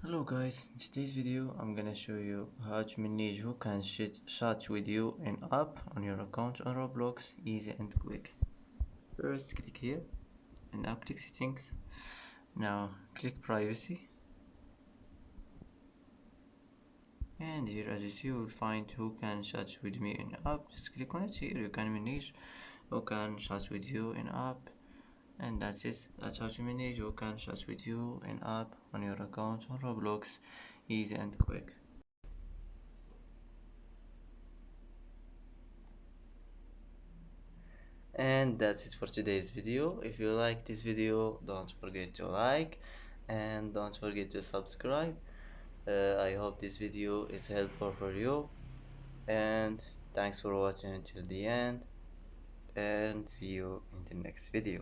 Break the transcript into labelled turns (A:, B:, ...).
A: Hello guys, in today's video I'm gonna show you how to manage who can chat with you in app on your account on Roblox, easy and quick. First click here and now click settings. Now click privacy, and here as you see you will find who can chat with me in app. Just click on it. Here you can manage who can chat with you in app, and that's it. That's how to manage who can chat with you in app on your account on Roblox, easy and quick. And that's it for today's video. If you like this video, don't forget to like and don't forget to subscribe. I hope this video is helpful for you, and thanks for watching until the end, and see you in the next video.